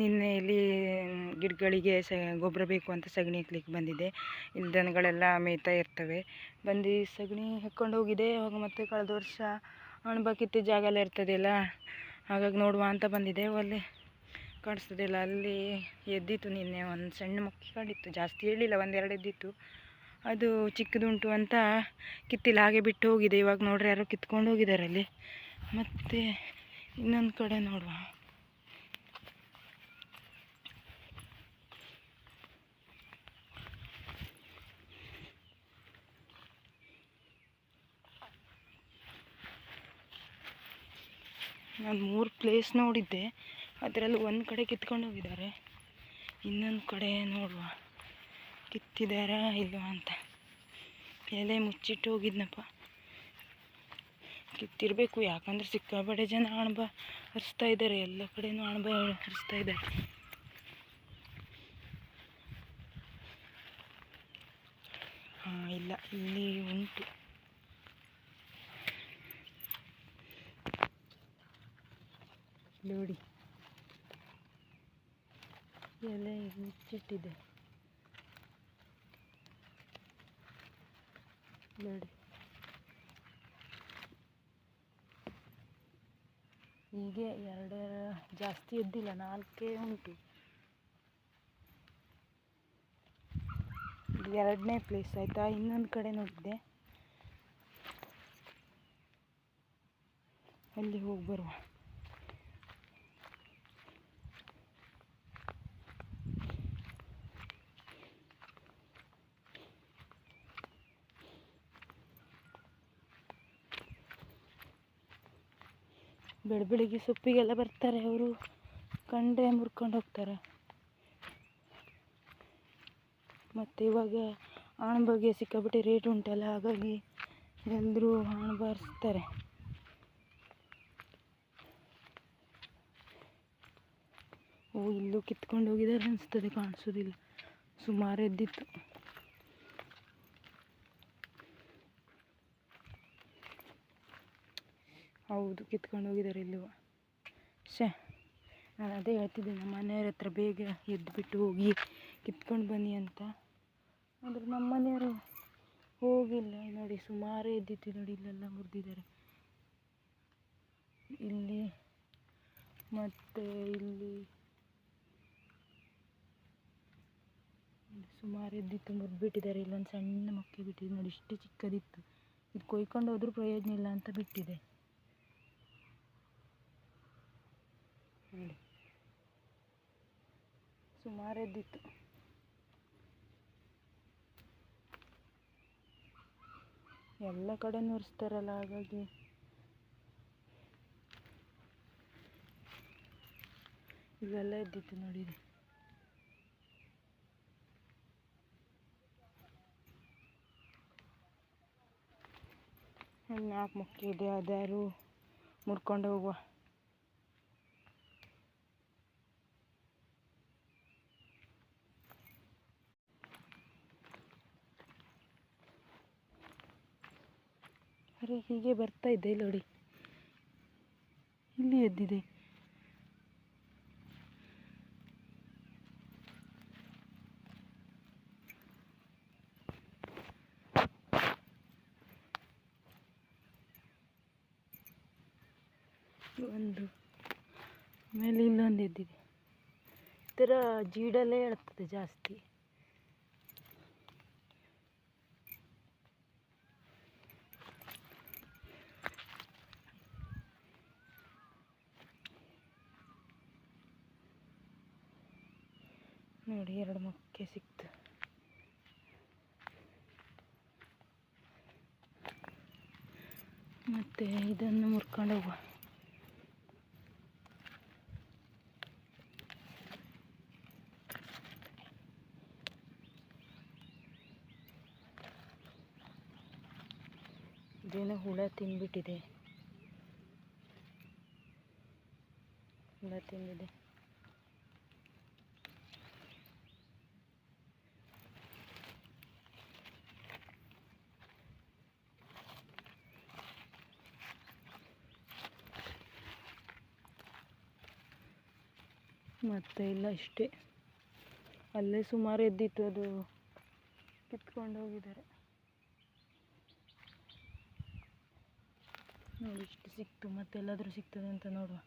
ನಿನ್ನೆ ಇಲ್ಲಿ ಗಿಡಗಳಿಗೆ ಗೊಬ್ಬರ ಬೇಕು ಅಂತ ಸಗಣಿ ಹಾಕ್ಲಿಕ್ಕೆ ಬಂದಿದೆ. ಇಲ್ಲಿ ದನಗಳೆಲ್ಲ ಮೇಯ್ತಾ ಇರ್ತವೆ. ಬಂದು ಸಗಣಿ ಹಾಕ್ಕೊಂಡು ಹೋಗಿದೆ. ಅವಾಗ ಮತ್ತೆ ಕಳೆದ ವರ್ಷ ಅಣಬಕ್ಕಿತ್ತು ಜಾಗ ಎಲ್ಲ ಇರ್ತದೆಯಲ್ಲ, ಹಾಗಾಗಿ ನೋಡುವ ಅಂತ ಬಂದಿದೆ. ಅಲ್ಲಿ ಕಾಣಿಸ್ತದೆಲ್ಲ, ಅಲ್ಲಿ ಎದ್ದಿತ್ತು ನಿನ್ನೆ ಒಂದು ಸಣ್ಣ ಮಕ್ಕಿ ಕಂಡಿತ್ತು. ಜಾಸ್ತಿ ಹೇಳಿಲ್ಲ, ಒಂದೆರಡು ಎದ್ದಿತ್ತು. ಅದು ಚಿಕ್ಕದುಂಟು ಅಂತ ಕಿತ್ತಿಲ್ಲ, ಹಾಗೆ ಬಿಟ್ಟು ಹೋಗಿದೆ. ಇವಾಗ ನೋಡ್ರಿ ಯಾರೋ ಕಿತ್ಕೊಂಡು ಹೋಗಿದ್ದಾರೆ ಅಲ್ಲಿ. ಮತ್ತು ಇನ್ನೊಂದು ಕಡೆ ನೋಡುವ. ನಾನು 3 ಪ್ಲೇಸ್ ನೋಡಿದ್ದೆ, ಅದರಲ್ಲಿ ಒಂದು ಕಡೆ ಕಿತ್ಕೊಂಡು ಹೋಗಿದ್ದಾರೆ. ಇನ್ನೊಂದು ಕಡೆ ನೋಡುವ ಕಿತ್ತಿದ್ದಾರಾ ಇಲ್ವಾ ಅಂತ. ಎಲೆ ಮುಚ್ಚಿಟ್ಟು ಹೋಗಿದ್ನಪ್ಪ, ಕಿತ್ತಿರಬೇಕು. ಯಾಕಂದರೆ ಸಿಕ್ಕಾಪಟ್ಟೆ ಜನ ಅಣಬ ಹರಿಸ್ತಾ ಇದ್ದಾರೆ, ಎಲ್ಲ ಕಡೆನೂ ಅಣಬ ಹರಿಸ್ತಾ ಇದ್ದಾರೆ. ಹಾಂ, ಇಲ್ಲ, ಇಲ್ಲಿ ಉಂಟು. ನೋಡಿ, ಎಲೆ ಮುಚ್ಚಿಟ್ಟಿದೆ ನೋಡಿ. ಹೀಗೆ ಎರಡು ಜಾಸ್ತಿ ಎದ್ದಿಲ್ಲ, 4 ಉಂಟು. ಇದು 2ನೇ ಪ್ಲೇಸ್ ಆಯಿತಾ. ಇನ್ನೊಂದು ಕಡೆ ನೋಡಿದ್ದೆ, ಅಲ್ಲಿ ಹೋಗಿ ಬರುವ. ಬೆಳಬೆಳಿಗ್ಗೆ ಸೊಪ್ಪಿಗೆಲ್ಲ ಬರ್ತಾರೆ ಅವರು, ಕಂಡ್ರೆ ಮುರ್ಕೊಂಡು ಹೋಗ್ತಾರೆ. ಮತ್ತು ಇವಾಗ ಅಣಬಗೆ ಸಿಕ್ಕಾಪಟ್ಟೆ ರೇಟ್ ಉಂಟಲ್ಲ, ಹಾಗಾಗಿ ಎಲ್ಲರೂ ಅಣಬ ಹರಿಸ್ತಾರೆ. ಓ, ಇಲ್ಲೂ ಕಿತ್ಕೊಂಡು ಹೋಗಿದ್ದಾರೆ ಅನಿಸ್ತದೆ, ಕಾಣಿಸೋದಿಲ್ಲ. ಸುಮಾರು ಎದ್ದಿತ್ತು. ಹೌದು, ಕಿತ್ಕೊಂಡು ಹೋಗಿದ್ದಾರೆ ಇಲ್ಲೂ. ನಾನು ಅದೇ ಹೇಳ್ತಿದ್ದೆ, ನಮ್ಮ ಮನೆಯವ್ರ ಹತ್ರ ಬೇಗ ಎದ್ದುಬಿಟ್ಟು ಹೋಗಿ ಕಿತ್ಕೊಂಡು ಬನ್ನಿ ಅಂತ. ಆದರೆ ನಮ್ಮ ಮನೆಯವರು ಹೋಗಿಲ್ಲ. ನೋಡಿ, ಸುಮಾರು ಎದ್ದಿತ್ತು ನೋಡಿ, ಇಲ್ಲೆಲ್ಲ ಮುರಿದಿದ್ದಾರೆ. ಇಲ್ಲಿ ಮತ್ತು ಇಲ್ಲಿ ಸುಮಾರು ಎದ್ದಿತ್ತು, ಮುರಿದ್ಬಿಟ್ಟಿದ್ದಾರೆ. ಇಲ್ಲೊಂದು ಸಣ್ಣ ಮಕ್ಕಿ ಬಿಟ್ಟಿದೆ ನೋಡಿ, ಇಷ್ಟು ಚಿಕ್ಕದಿತ್ತು. ಇದು ಕೊಯ್ಕೊಂಡು ಹೋದ್ರೂ ಪ್ರಯೋಜನ ಇಲ್ಲ ಅಂತ ಬಿಟ್ಟಿದೆ ನೋಡಿ. ಸುಮಾರು ಎದ್ದಿತ್ತು. ಎಲ್ಲ ಕಡೆ ನುರಿಸ್ತಾರಲ್ಲ, ಹಾಗಾಗಿ ಇವೆಲ್ಲ ಎದ್ದಿತ್ತು ನೋಡಿ. ಒಂದು 4 ಮೊಕ್ಕೆ ಇದೆ, ಅದ್ಯಾರು ಮುರ್ಕೊಂಡು ಹೋಗುವ. ಅರೆ, ಹೀಗೆ ಬರ್ತಾ ಇದ್ದೆ ನೋಡಿ, ಇಲ್ಲಿ ಎದ್ದಿದೆ. ಒಂದು ಆಮೇಲೆ ಇಲ್ಲೊಂದು ಎದ್ದಿದೆ. ಈ ಥರ ಜೀಡಲ್ಲೇ ಹೇಳ್ತದೆ ಜಾಸ್ತಿ. ನೋಡಿ, 2 ಮೊಕ್ಕೆ ಸಿಕ್ತು. ಮತ್ತು ಇದನ್ನು ಮುರ್ಕೊಂಡು ಹೋಗುವ. ಇದೇನೋ ಹುಳ ತಿಂದ್ಬಿಟ್ಟಿದೆ, ಹುಳ ತಿಂದಿದೆ. ಮತ್ತೆ ಇಲ್ಲ ಇಷ್ಟೇ. ಅಲ್ಲೇ ಸುಮಾರು ಎದ್ದಿತ್ತು, ಅದು ಕಿತ್ಕೊಂಡು ಹೋಗಿದ್ದಾರೆ. ನೋಡಿ ಇಷ್ಟು ಸಿಕ್ತು, ಮತ್ತೆ ಎಲ್ಲಾದರೂ ಸಿಗ್ತದೆ ಅಂತ ನೋಡುವ.